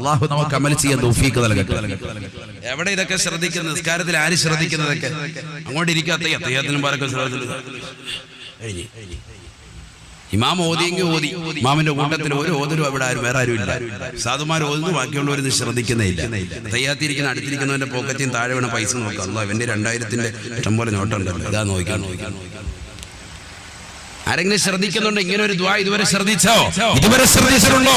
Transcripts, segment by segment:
അള്ളാഹു നമുക്ക് അമൽ ചെയ്യാൻ തൗഫീഖ് നൽകട്ടെ. എവിടെ ഇതൊക്കെ ശ്രദ്ധിക്കുന്നത്? നിസ്കാരത്തിൽ ആര് ശ്രദ്ധിക്കുന്നതൊക്കെ? അങ്ങോട്ട് ഇരിക്കാത്ത അദ്ദേഹത്തിനും പാരൊക്കെ ഇമാം ഓതിയെങ്കിൽ ഓതി, ഇമാമിന്റെ കൂട്ടത്തിൽ ഒരു ഓതലും അവിടെ വേറെ ആരും ഇല്ല. സാധുമാർ ഓതുന്നു, ബാക്കിയുള്ളവരൊന്നും ശ്രദ്ധിക്കുന്നേ ഇല്ല. തയ്യാത്തിരിക്കുന്ന അടുത്തിരിക്കുന്നവന്റെ പോക്കറ്റിൽ താഴെ വേണം പൈസ നോക്കാം. അല്ല, ഇവന്റെ 2000-ന്റെ ഇഷ്ടംപോലെ നോട്ടുണ്ടല്ലോ, ഇതാ നോക്കാൻ. ആരെങ്കിലും ശ്രദ്ധിക്കുന്നുണ്ടോ? ഇങ്ങനെ ഒരു ദുആ ഇതുവരെ ശ്രദ്ധിച്ചോ? ഇതുവരെ ശ്രദ്ധിച്ചിട്ടുണ്ടോ?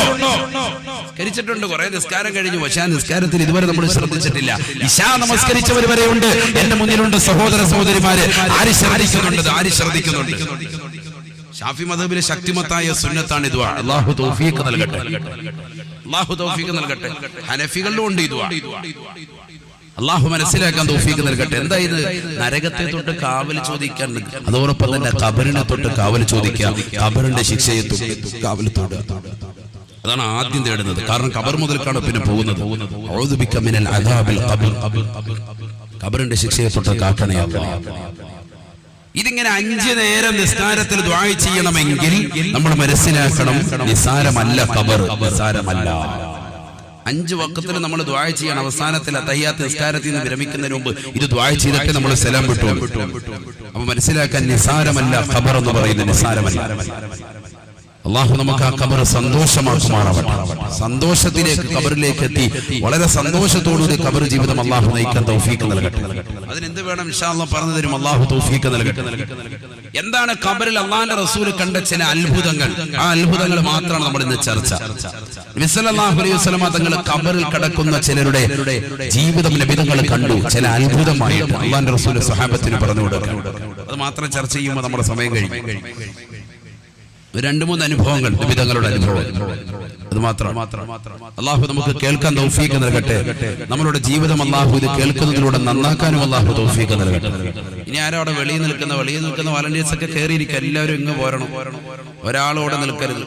സ്കരിച്ചിട്ടുണ്ട്, കുറെ നിസ്കാരം കഴിഞ്ഞു, പക്ഷേ ആ നിസ്കാരത്തിൽ ഇതുവരെ നമ്മൾ ശ്രദ്ധിച്ചിട്ടില്ല. ഇശാ നമസ്കരിച്ചവർ വരെ ഉണ്ട് എന്റെ മുന്നിലുണ്ട്. സഹോദര സഹോദരിമാരെ, ആര് ശ്രദ്ധിക്കുന്നുണ്ട്? ആര് ശ്രദ്ധിക്കുന്നുണ്ട്? ഷാഫി മദ്ഹബിലെ ശക്തിമത്തായ സുന്നത്താണ് ഈ ദുആ. അല്ലാഹു തൗഫീഖ് നൽകട്ടെ, അല്ലാഹു തൗഫീഖ് നൽകട്ടെ. ഹനഫികളിലും ഉണ്ട് ഈ ദുആ. അള്ളാഹു മനസ്സിലാക്കാൻ തൗഫീഖ് നൽകട്ടെ. എന്താ ഇത്? നരകത്തെ തൊട്ട് കാവൽ ചോദിക്കാൻ, അതോടൊപ്പം തന്നെ ഖബറിനെ തൊട്ട് കാവൽ ചോദിക്കുക, ഖബറിന്റെ ശിക്ഷയെ തൊട്ട് കാവൽ തൊടുക. അതാണ് ആദ്യം തേടുന്നത്. കാരണം ഖബർ മുതൽക്കാണ് പിന്നെ പോകുന്നത്. അഊദു ബിക മിനൽ അദാബിൽ ഖബർ, ഖബറിന്റെ ശിക്ഷയെ തൊട്ട് കാക്കണേ അല്ലാഹ്. ഇതിങ്ങനെ 5 നേരം നിസ്കാരത്തിൽ ദുആ ചെയ്യണമെങ്കിൽ നമ്മൾ മനസ്സിലാക്കണം, നിസാരമല്ല ഖബർ, നിസാരമല്ല. 5 വഖത്തിൽ നമ്മൾ ദുആ ചെയ്യണം. അവസാനത്തിൽ തഹയ്യാത്ത് നിസ്കാരത്തിൽ നിന്ന് വിരമിക്കുന്നതിന് മുമ്പ് ഇത് ദുആ ചെയ്തിട്ട് നമ്മൾ സലാം വിട്ടു. അപ്പോൾ മനസ്സിലാക്കാൻ നിസാരമല്ല ഖബർ എന്ന് പറയുന്നത്, നിസാരമല്ല. അല്ലാഹു നമുക്ക് ആ ഖബർ സന്തോഷമാക്കുമാറാവട്ടെ. സന്തോഷത്തിലേക്ക് ഖബറിലേക്ക് എത്തി വളരെ സന്തോഷത്തോടുകൂടി ഖബർ ജീവിതം അല്ലാഹു നയിക്കാൻ തൗഫീഖ് നൽകട്ടെ. അതിനെന്ത് വേണം ഇൻഷാ അല്ലാഹ് പറഞ്ഞു തരും. അല്ലാഹു തൗഫീഖ് നൽകട്ടെ. എന്താണ് ഖബറിൽ അല്ലാഹുവിന്റെ റസൂൽ കണ്ട ചില അത്ഭുതങ്ങൾ? ആ അത്ഭുതങ്ങൾ മാത്രമാണ് നമ്മൾ ഇന്ന് ചർച്ച. നബി സല്ലല്ലാഹു അലൈഹി വസല്ലം തങ്ങൾ ഖബറിൽ കിടക്കുന്ന ചിലരുടെ ജീവിതം നബിതങ്ങൾ കണ്ടു, ചില അത്ഭുതമായിട്ട് അല്ലാഹുവിന്റെ റസൂൽ സ്വഹാബത്തിന് പറഞ്ഞു കൊടുക്കുക. അത് മാത്രം ചർച്ച ചെയ്യുമ്പോൾ നമ്മുടെ സമയം കഴിഞ്ഞു. 2-3 അനുഭവങ്ങൾ, നബിതങ്ങളുടെ അനുഭവം, അത് മാത്രം. അല്ലാഹു നമുക്ക് കേൾക്കാൻ തൗഫീഖ് നൽകട്ടെ. നമ്മളുടെ ജീവിതം അല്ലാഹു ഇത് കേൾക്കുന്നതിലൂടെ നന്നാക്കാനും അല്ലാഹു തൗഫീഖ് നൽകട്ടെ. ഇനി ആരവിടെ വെളിയിൽ നിൽക്കുന്ന വാലണ്ടിയേഴ്സ് ഒക്കെ കയറിയിരിക്കുക. എല്ലാവരും ഇങ്ങ് പോരണം, ഒരാളോടെ നിൽക്കരുത്.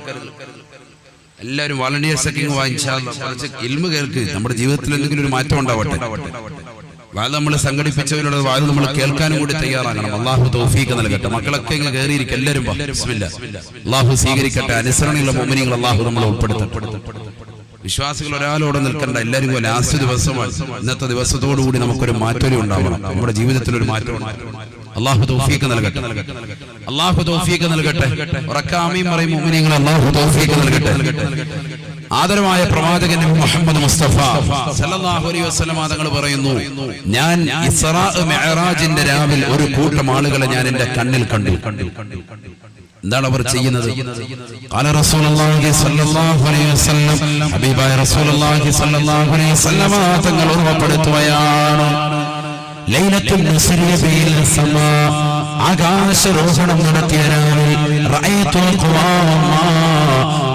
എല്ലാവരും വാലണ്ടിയേഴ്സ് ഒക്കെ ഇങ്ങ് വാങ്ങിച്ചാൽ കുറച്ച് ഇൽമു കേൾക്ക്. നമ്മുടെ ജീവിതത്തിൽ എന്തെങ്കിലും ഒരു മാറ്റം ഉണ്ടാവട്ടെ. വാല് നമ്മൾ സംഘടിപ്പിച്ചവരുടെ വാല് നമ്മൾ കേൾക്കാനും കൂടി തയ്യാറാകണം. അല്ലാഹു തൗഫീഖ് നൽകട്ടെ. മക്കളൊക്കെ ഇങ്ങനെ കയറിയിരിക്കും. എല്ലാവരും ബിസ്മില്ലാ. അല്ലാഹു സ്വീകരിക്കട്ടെ. അനുസരണയുള്ള മുഅ്മിനീങ്ങൾ അല്ലാഹു നമ്മളെ ഉൾപ്പെടുത്തട്ടെ. വിശ്വാസികൾ ഒരാളോടെ നിൽക്കണ്ട. എല്ലാവരും ലാസ്റ്റ് ദിവസമാണ്. ഇന്നത്തെ ദിവസത്തോടുകൂടി നമുക്കൊരു മാറ്റം ഉണ്ടാവണം. നമ്മുടെ ജീവിതത്തിൽ ഒരു മാറ്റം. അല്ലാഹു തൗഫീഖ് നൽകട്ടെ, അല്ലാഹു തൗഫീഖ് നൽകട്ടെ. ഉറക്കാമീൻ പറയും മുഅ്മിനീങ്ങൾ, അല്ലാഹു തൗഫീഖ് നൽകട്ടെ. ആദരവായ പ്രവാചകൻ മുഹമ്മദ് മുസ്തഫ സല്ലല്ലാഹു അലൈഹി വസല്ലം തങ്ങൾ പറയുന്നു, ഞാൻ ഇസ്റാ മിഅ്റാജിന്റെ രാവിൽ ഒരു കൂട്ടം ആളുകളെ ഞാൻ എന്റെ കണ്ണിൽ കണ്ടു. എന്താണ് അവർ ചെയ്യുന്നത്? ഖാല റസൂലുള്ളാഹി സ്വല്ലല്ലാഹു അലൈഹി വസല്ലം, ഹബീബായ റസൂലുള്ളാഹി സ്വല്ലല്ലാഹു അലൈഹി വസല്ലം തങ്ങൾ ഓർമ്മപ്പെടുത്തുകയാണ്, ലൈലത്തുൽ മുസ്രിയ ബിൽ സമാ, ആകാശരോഹണം നടത്തിയ രാവിൽ റഅയ്തു ഖൗമാ,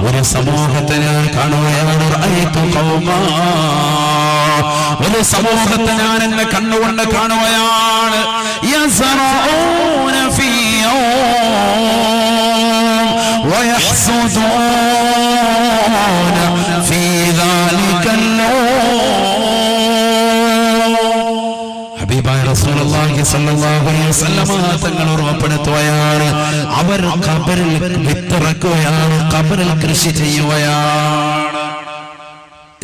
ഒരു സമൂഹത്തെ ഞാൻ കാണുകയാണ്. റഅയ്തു ഖൗമാ, ഒരു സമൂഹത്തെ ഞാൻ എന്നെ കണ്ണുകൊണ്ട് കാണുകയാണ്. യസ്റഊന ഫീ ويحسدون في ذلك ഹബീബായ റസൂലുള്ളാഹി സ്വല്ലല്ലാഹു അലൈഹി വസല്ലം തങ്ങൾ ഓർമ്മപ്പെടുത്തുകയാണ്, അവർ ഖബറിൽ വിത്തിറക്കുകയാണ്, ഖബറിൽ കൃഷി ചെയ്യുകയാണ്.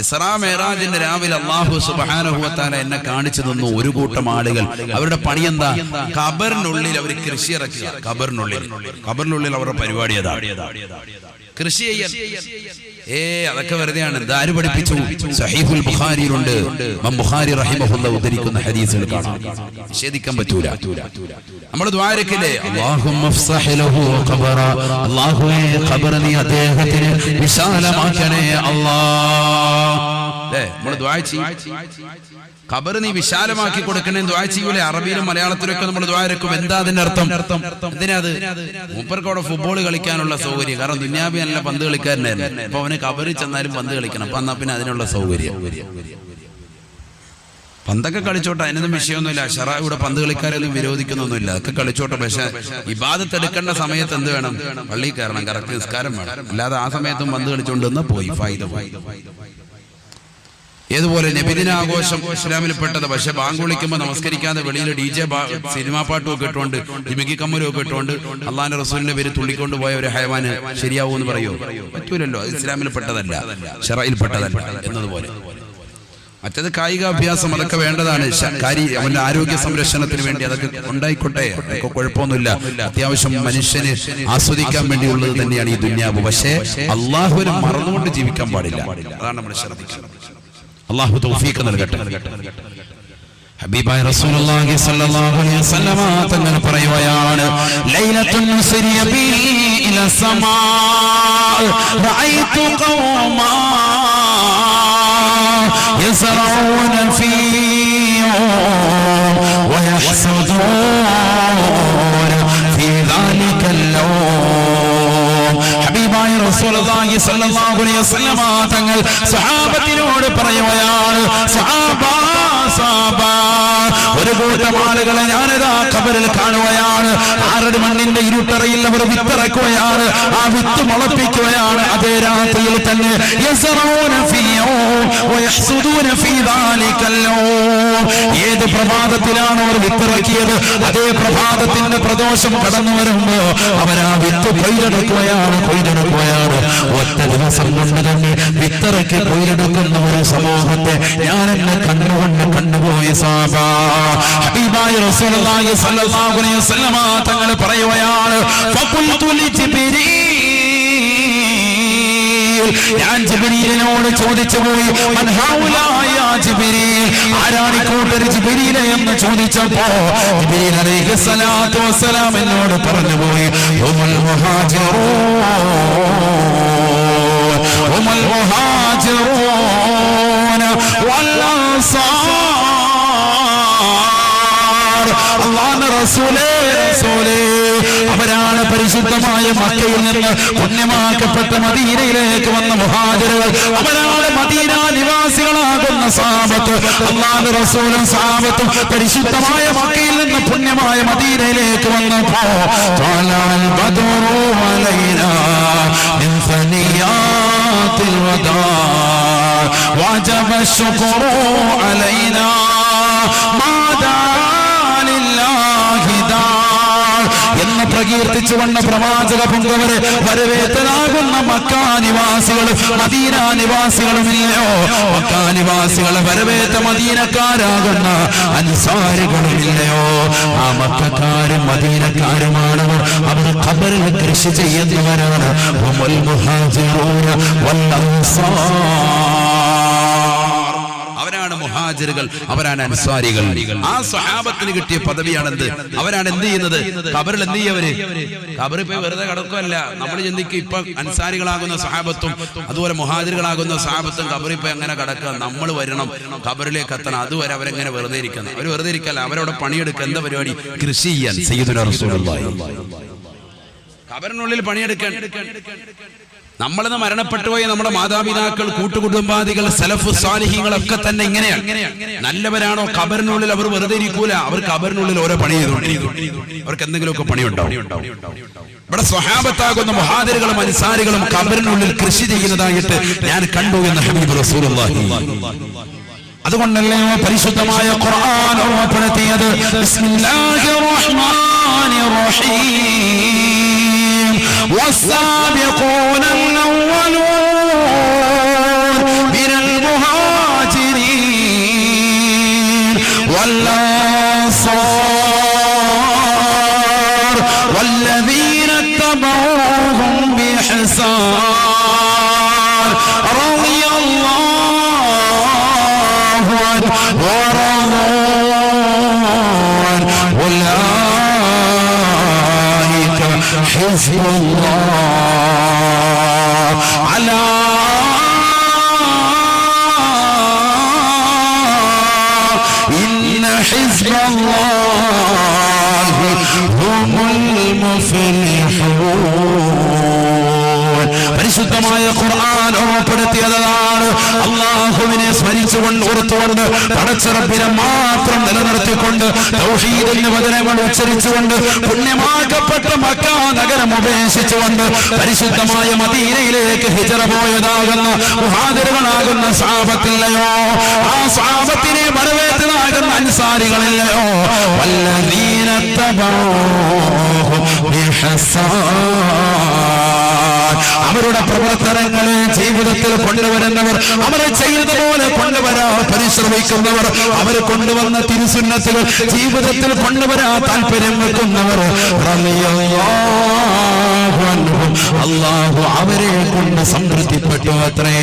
ഇസ്റാ മിഅ്റാജിന്റെ രാവിലെ അല്ലാഹു സുബ്ഹാനഹു വ തആല എന്നെ കാണിച്ചു തന്നു ഒരു കൂട്ടം ആളുകൾ. അവരുടെ പണി എന്താ? ഖബറിനുള്ളിൽ അവർ കൃഷി ഇറക്കുക. ഖബറിനുള്ളിൽ അവരുടെ പരിപാടി അതാണ്, കൃഷി ചെയ്യാൻ. അതൊക്കെ വെറുതെയാണ്. ഇതാര് പഠിപ്പിച്ചു? സഹീഹുൽ ബുഖാരിയിലുണ്ട്. ഇമാം ബുഖാരി റഹിമഹുല്ലാഹ് ഉദ്ധരിക്കുന്ന ഹദീസുകൾ കാണാം, നിഷേധിക്കാൻ പറ്റൂല. നമ്മൾ ദുആരക്കില്ലേ, അല്ലാഹുമ്മ ഫ്സഹ് ലഹു ഖബറ, അല്ലാഹുവേ ഖബർ നീ അദ്ദേഹത്തിന് വിശാലമാക്കണേ അല്ലാഹ്. നമ്മൾ ദുആ ചെയ്യും, ഖബർ നീ വിശാലമാക്കി കൊടുക്കണേ ദുആ ചെയ്യൂലേ? അറബിയിലും മലയാളത്തിലും ഒക്കെ നമ്മൾ ദുആ ഇറക്കും. എന്താ അതിന്റെ അർത്ഥം? എന്തിനാ അത്? മൂപ്പർക്ക് അവിടെ ഫുട്ബോൾ കളിക്കാനുള്ള സൗകര്യം. കാരണം ദുനിയാവി നല്ല പന്ത് കളിക്കാരനായിരുന്നു. അപ്പൊ അവന് ഖബറിൽ ചെന്നാലും പന്ത് കളിക്കണം. അപ്പൊ എന്നാ പിന്നെ അതിനുള്ള സൗകര്യം. പന്തൊക്കെ കളിച്ചോട്ടെ, അതിനൊന്നും വിഷയമൊന്നുമില്ല. ശറഅ ഇവിടെ പന്ത് കളിക്കാരൊന്നും വിരോധിക്കുന്നൊന്നുമില്ല. അതൊക്കെ കളിച്ചോട്ടെ. പക്ഷെ ഇബാദത്ത് എടുക്കേണ്ട സമയത്ത് എന്ത് വേണം? പള്ളിയിൽ കയറണം, കറക്റ്റ് നിസ്കാരം വേണം. അല്ലാതെ ആ സമയത്തും പന്ത് കളിച്ചോണ്ട് പോയി ഫായിദ. ഏതുപോലെ നബിദിനാഘോഷം ഇസ്ലാമിൽ പെട്ടത്. പക്ഷെ ബാങ്ക് വിളിക്കുമ്പോൾ നമസ്കരിക്കാതെ വെളിയിൽ DJ സിനിമാ പാട്ടും ഒക്കെ ഇട്ടുകൊണ്ട് ജിമിക്കി കമ്മലും ഒക്കെ ഇട്ടുകൊണ്ട് അള്ളാന്റെ റസൂലിന്റെ പേര് തുള്ളിക്കൊണ്ട് പോയ ഒരു ഹയവാന് ശരിയാവൂ എന്ന് പറയോ? പറ്റൂലല്ലോ. അത് ഇസ്ലാമിൽ പെട്ടതല്ല, ശറയിൽ പെട്ടതല്ല എന്നതുപോലെ. മറ്റത് കായികാഭ്യാസം അതൊക്കെ വേണ്ടതാണ്. അവന്റെ ആരോഗ്യ സംരക്ഷണത്തിന് വേണ്ടി അതൊക്കെ ഉണ്ടായിക്കോട്ടെ, അതൊക്കെ കുഴപ്പമൊന്നുമില്ല. അത്യാവശ്യം മനുഷ്യന് ആസ്വദിക്കാൻ വേണ്ടിയുള്ളത് തന്നെയാണ് ഈ ദുന്യാവ്. പക്ഷേ അള്ളാഹുവിനെ മറന്നുകൊണ്ട് ജീവിക്കാൻ പാടില്ല. അതാണ് നമ്മൾ ശ്രദ്ധിക്കുന്നത്. അല്ലാഹു തൗഫീഖ് നൽകട്ടെ. ഹബീബായ റസൂലുള്ളാഹി സ്വല്ലല്ലാഹു അലൈഹി വസല്ലമ തങ്ങൾ പറയുകയാണ്, ലൈലത്തുൻ സുരിയ ബി ഇല സമാ റഅയ്തു ഖൗമാ യസ്റഊന ഫീ വയഹ്സദൂന ഫീ ദാലികൽ ലൗം. ഹബീബായ റസൂലുള്ളാഹി സ്വല്ലല്ലാഹു അലൈഹി വസല്ലമ തങ്ങൾ സ്വഹാബത്തിനോട് പറയുകയാണ്, ഒരു കൂട്ടം ആളുകളെ ഞാനിതാ ഖബറിൽ കാണുകയാണ്. ആറടി മണ്ണിന്റെ ഇരുട്ടറയിൽ അവർ വിത്തിറക്കുകയാണ്, ആ വിത്ത് മുളപ്പിക്കുകയാണ്. അതേ രാത്രിയിൽ തന്നെ ഏത് പ്രഭാതത്തിലാണ് അവർ വിത്തിറക്കിയത്, അതേ പ്രഭാതത്തിന്റെ പ്രദോഷം കടന്നു വരുമ്പോ അവരാ വിത്ത് കൊയ്തെടുക്കുകയാണ്. ഒറ്റ ദിവസം കൊണ്ട് തന്നെ വിത്തിറക്കി കൊയ്തെടുക്കുന്ന ഒരു സമൂഹത്തെ ഞാൻ എന്നെ കണ്ടുപോയി സാബാ. ഹബീബായ റസൂലുള്ളാഹി സ്വല്ലല്ലാഹു അലൈഹി വസല്ലമ തങ്ങൾ പറയുകയാണ്, ഫഖുൽതു ലിജിബ്രീൽ, ഞാൻ ജിബ്രീലിനോട് ചോദിച്ചു പോയി, മൻ ഹൗലാ യാ ജിബ്രീൽ, ആരാണ് കൂട്ടർ ജിബ്രീൽ എന്ന് ചോദിച്ചപ്പോ ജിബ്രീൽ അലൈഹിസ്സലാത്തു വസ്സലാം എന്നോട് പറഞ്ഞു പോയി, ഹുമുൽ മുഹാജിറൂന വൽ അൻസാർ. അല്ലാഹുവിന്റെ റസൂലേ, അവരാണ് പരിശുദ്ധമായ മക്കയിൽ നിന്ന് പുണ്യമാക്കപ്പെട്ട മദീനയിലേക്ക് വന്ന മുഹാജിറുകൾ. അവരാണ് മദീന നിവാസികളാകുന്ന സഹാബത്ത്. അല്ലാഹുവിന്റെ റസൂലും സഹാബത്തും പരിശുദ്ധമായ മക്കയിൽ നിന്ന് പുണ്യമായ മദീനയിലേക്ക് വന്നപ്പോ ത്വലഅൽ ബദ്റു അലൈനാ മിൻ സനിയാത്തിൽ വദാ വജബ ശുക്റു അലൈനാ മാദാ ലില്ലാഹി ദാ എന്ന് പ്രകീർത്തിച്ചു വന്ന പ്രവാചക പുങ്കവരെ വരവേറ്റനാകുന്ന മക്കാനിവാസികളും മദീന നിവാസികളുമില്ലയോ? മക്കാനിവാസികളെ വരവേറ്റ മദീനക്കാരാകുന്ന അൻസാരികളുമില്ലയോ? ആ മക്കക്കാരും മദീനക്കാരുമാണവർ. അവർ ഖബറിൽ കൃഷി ചെയ്യുന്നവരാണ്. ഹുമുൽ മുഹാജിറൂന വൽ അൻസാർ. അവരാണ് മുഹാജിറുകൾ, അവരാണ് അൻസാരികൾ. ആ സ്വഹാബത്തിന് കിട്ടിയ പദവിയാണെന്ത്? അവരാണ് എന്ത് ചെയ്യുന്നത്? ഖബറിൽ എന്ത് ചെയ്യവര്? ഖബറിൽ പോയി വെറുതെ കിടക്കുകയല്ല. നമ്മൾ ചിന്തിക്കും ഇപ്പൊ അൻസാരികളാകുന്ന സ്വഹാബത്തും അതുപോലെ മുഹാജിറുകളാകുന്ന സ്വഹാബത്തും ഖബറിൽ പോയി അങ്ങനെ കിടക്കുക. നമ്മൾ വരണം, ഖബറിലേക്ക് എത്തണം. അതുവരെ അവരെങ്ങനെ വെറുതെ ഇരിക്കണം? അവർ വെറുതെ ഇരിക്കല്ല, അവരവിടെ പണിയെടുക്കുക. എന്താ പരിപാടി? കൃഷി ചെയ്യാൻ. സയ്യിദുനാ റസൂലുള്ളാഹി ഖബറിനുള്ളിൽ പണിയെടുക്കാൻ. നമ്മളിന്ന് മരണപ്പെട്ടു പോയ നമ്മുടെ മാതാപിതാക്കൾ, കൂട്ടുകുടുംബാദികൾ, സലഫ് സാലിഹീങ്ങളൊക്കെ തന്നെ ഇങ്ങനെയാണ്. നല്ലവരാണോ? ഖബറിനുള്ളിൽ അവർ വെറുതെ ഇരിക്കൂല. അവർ ഖബറിനുള്ളിൽ ഓരോ പണി ചെയ്തുകൊണ്ടിരിക്കും. അവർക്ക് എന്തെങ്കിലുമൊക്കെ പണിയുണ്ടാവും. ഇവിടെ സ്വഹാബത്താകുന്ന മുഹാജിറുകളും അൻസാരികളും ഖബറിനുള്ളിൽ കൃഷി ചെയ്യുന്നതായിട്ട് ഞാൻ കണ്ടു എന്ന് ഹബീബ് റസൂലുള്ളാഹി. അതുകൊണ്ടല്ലേ പരിശുദ്ധമായ ഖുർആൻ ഓർമ്മപ്പെടുത്തിയത്, ബിസ്മില്ലാഹിർ റഹ്മാനിർ റഹീം والسابقون الأولون من المهاجرين والأنصار والذين اتبعوهم بإحسان رضي الله عنهم ورضوا حزب الله على إن حزب الله هم المفلحون. പരിശുദ്ധമായ ഖുർആൻ ഓർമ്മപ്പെടുത്തിയതാണ്. അല്ലാഹുവിനെ സ്മരിച്ചുകൊണ്ട് ഓർത്തുകൊണ്ട് പടച്ച റബ്ബിനെ മാത്രം നിലനിർത്തിക്കൊണ്ട് തൗഹീദിന്റെ വചനങ്ങൾ ഉച്ചരിച്ചുകൊണ്ട് പുണ്യമാക്കപ്പെട്ട മക്ക നഗരം ഉപേക്ഷിച്ചുകൊണ്ട് പരിശുദ്ധമായ മദീനയിലേക്ക് ഹിജറ പോയതാകുന്ന മുഹാജിറുകളാകുന്ന സഹാബത്തില്ലയോ, ആ സഹാബത്തിനെ വരവേറ്റതാകുന്ന അൻസാരികളില്ലയോ, വല്ലദീന തബഊഹു ബിഹസാൻ, അവരുടെ പ്രവർത്തനങ്ങളെ ജീവിതത്തിൽ കൊണ്ടുവരുന്നവർ, അവർ ചെയ്തതുപോലെ കൊണ്ടുവരാൻ പരിശ്രമിക്കുന്നവർ, അവർ കൊണ്ടുവന്ന തിരുസുന്നത്തുകൾ ജീവിതത്തിൽ കൊണ്ടുവരാൻ താല്പര്യം വെക്കുന്നവർ, അല്ലാഹു അവരെ കൊണ്ട് സംതൃപ്തിപ്പെട്ടു അത്രേ.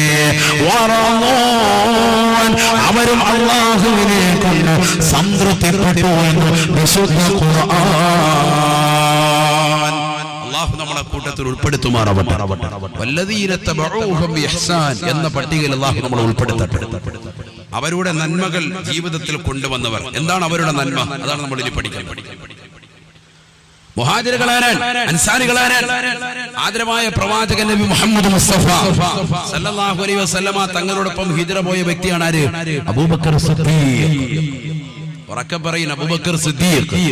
അവരും അല്ലാഹുവിനെ കൊണ്ട് സംതൃപ്തിപ്പെട്ടു എന്ന് വിശുദ്ധ ഖുർആൻ. അല്ലാഹു നമ്മളെ കൂട്ടത്തിൽ ഉൾപ്പെടുത്തുമാറാവട്ടെ. വല്ലദീന തബഊഹും ബിഇഹ്സാൻ എന്ന പട്ടികയിൽ അല്ലാഹു നമ്മളെ ഉൾപ്പെടുത്തട്ടെ. അവരുടെ നന്മകൾ ജീവിതത്തിൽ കൊണ്ടുവന്നവർ. എന്താണ് അവരുടെ നന്മ? അതാണ് നമ്മൾ ഇനി പഠിക്കാൻ. മുഹാജിറുകളാരാൻ, അൻസാരികളാരാൻ? ആദരവായ പ്രവാചകൻ നബി മുഹമ്മദ് മുസ്തഫ സല്ലല്ലാഹു അലൈഹി വസല്ലമ തങ്ങളോടൊപ്പം ഹിജ്റ പോയ വ്യക്തിയാണ് ആര്? അബൂബക്കർ സിദ്ദീഖ്. ഉറക്കെ പറയുന്ന അബൂബക്കർ സിദ്ദീഖ്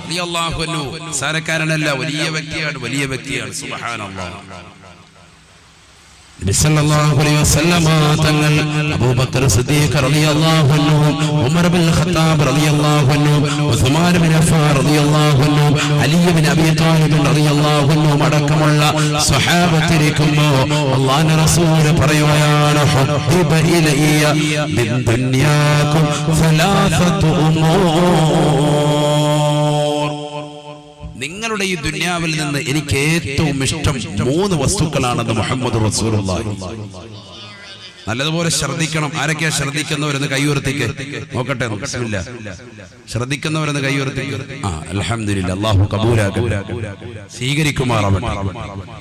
റളിയല്ലാഹു അൻഹു സാരക്കാരനല്ല, വലിയ വ്യക്തിയാണ്, വലിയ വ്യക്തിയാണ്. സുബ്ഹാനല്ലാഹ്. നബി സല്ലല്ലാഹു അലൈഹി വസല്ലമ തങ്ങൾ അബൂബക്കർ സിദ്ദീഖ് റളിയല്ലാഹു അൻഹു, ഉമർ ഇബ്നുൽ ഖത്താബ് റളിയല്ലാഹു അൻഹു, ഉസ്മാൻ ഇബ്നു അഫ്ഫാൻ റളിയല്ലാഹു അൻഹു, അലി ഇബ്നു അബീ ത്വാലിബ് റളിയല്ലാഹു അൻഹു അടക്കമുള്ള സ്വഹാബത്തിരിക്കുമ്പോൾ അല്ലാഹുവിന്റെ റസൂൽ പറയുകയാണ്, ഹുബ്ബിബ ഇലയ്യ മിൻ ദുനിയാകും സലാസതു ഉമൂർ, നിങ്ങളുടെ ഈ ദുനിയാവിൽ നിന്ന് എനിക്ക് ഏറ്റവും ഇഷ്ടം 3 വസ്തുക്കളാണെന്ന് മുഹമ്മദ് റസൂലുള്ളാഹി. നല്ലതുപോലെ ശ്രദ്ധിക്കണം. ആരൊക്കെയാ ശ്രദ്ധിക്കുന്നവരെന്ന് കൈയുയർത്തിക്ക് നോക്കട്ടെ. ബിസ്മില്ലാ. ശ്രദ്ധിക്കുന്നവരെന്ന് കൈയുയർത്തിക്ക്. അൽഹംദുലില്ലാ, അല്ലാഹു കബൂലാക്കട്ടെ, സ്വീകരിക്കുമാറാവട്ടെ.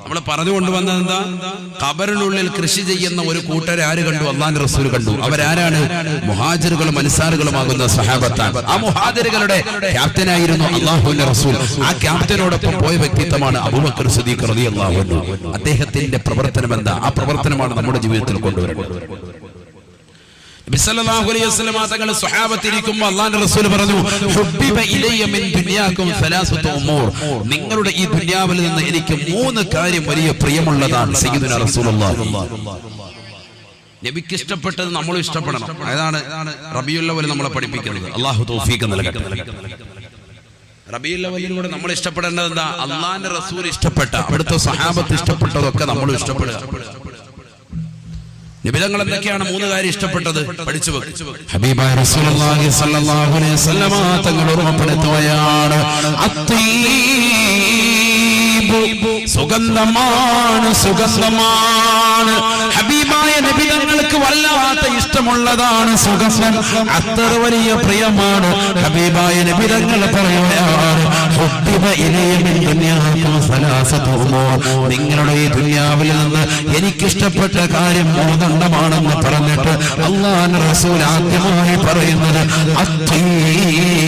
നമ്മൾ പറഞ്ഞുകൊണ്ടുവന്നത് എന്താ? ഖബറിനുള്ളിൽ കൃഷി ചെയ്യുന്ന ഒരു കൂട്ടരെ ആര് കണ്ടു? അല്ലാഹുവിന്റെ റസൂൽ കണ്ടു. അവരാരാണ്? മുഹാജിറുകളും അൻസാറുകളുമാകുന്ന സഹാബത്താണ്. ആ മുഹാജിറുകളുടെ ക്യാപ്റ്റനായിരുന്നു അല്ലാഹുവിന്റെ റസൂൽ. ആ ക്യാപ്റ്റനോടൊപ്പം പോയ വ്യക്തിത്വമാണ് അബൂബക്കർ സിദ്ദീഖ് റളിയല്ലാഹു അൻഹു. അദ്ദേഹത്തിന്റെ പ്രവർത്തനം എന്താ? ആ പ്രവർത്തനമാണ് നമ്മുടെ ജീവിതത്തിൽ കൊണ്ടുവരേണ്ടത്. നബി സല്ലല്ലാഹു അലൈഹി വസല്ലം തങ്ങൾ സ്വഹാബത്തിരിക്കുമ്പോൾ അല്ലാഹുവിന്റെ റസൂൽ പറഞ്ഞു, ഹുബ്ബിബ ഇലയ്യ മിൻ ദുനിയാകും സലാസതു ഉമൂർ, നിങ്ങളുടെ ഈ ദുനിയാവിൽ നിന്ന് എനിക്ക് 3 കാര്യം വലിയ പ്രിയമുള്ളതാണ്. സയ്യിദുനാ റസൂലുള്ളാഹി. നബിക്ക് ഇഷ്ടപ്പെട്ടത് നമ്മളും ഇഷ്ടപ്പെടണം. അതാണ് റബീഉൽ അവ്വൽ നമ്മളെ പഠിപ്പിക്കുന്നത്. അല്ലാഹു തൗഫീഖ് നൽകട്ടെ. റബീഉൽ അവ്വലിലൂടെ നമ്മൾ ഇഷ്ടപ്പെടേണ്ടത് എന്താ? അല്ലാഹുവിന്റെ റസൂൽ ഇഷ്ടപ്പെട്ട, അവിടുത്തെ സ്വഹാബത്ത് ഇഷ്ടപ്പെട്ടതൊക്കെ നമ്മളും ഇഷ്ടപ്പെടുക. നബിതങ്ങൾ എന്തൊക്കെയാണ് 3 കാര്യം ഇഷ്ടപ്പെട്ടത്? പഠിച്ചു വെക്കും. ഹബീബായ റസൂലുള്ളാഹി സ്വല്ലല്ലാഹു അലൈഹി വസല്ലമ തങ്ങൾ ഓർമ്മപ്പെടുത്തുകയാണ്, സുഗന്ധമാണ്, സുഗന്ധമാണ്. ഹബീബായ നബിതങ്ങൾക്ക് വല്ലാത്ത ഇഷ്ടമുള്ളതാണ് സുഗന്ധം. അത്ര വലിയ പ്രിയമാണ്. ഹബീബായ നബിതങ്ങൾ പറയുകയാണ്, ഹുബ്ബിബ ഇലയ്യ മിൻ ദുനിയാകും സലാസതു ഉമൂർ, നിങ്ങളുടെ ഈ ദുനിയാവിൽ നിന്ന് എനിക്കിഷ്ടപ്പെട്ട കാര്യം 3 പറഞ്ഞിട്ട് അല്ലാഹുവിന്റെ റസൂൽ ആദ്യമായി പറയുന്നത് അത്തീബ്,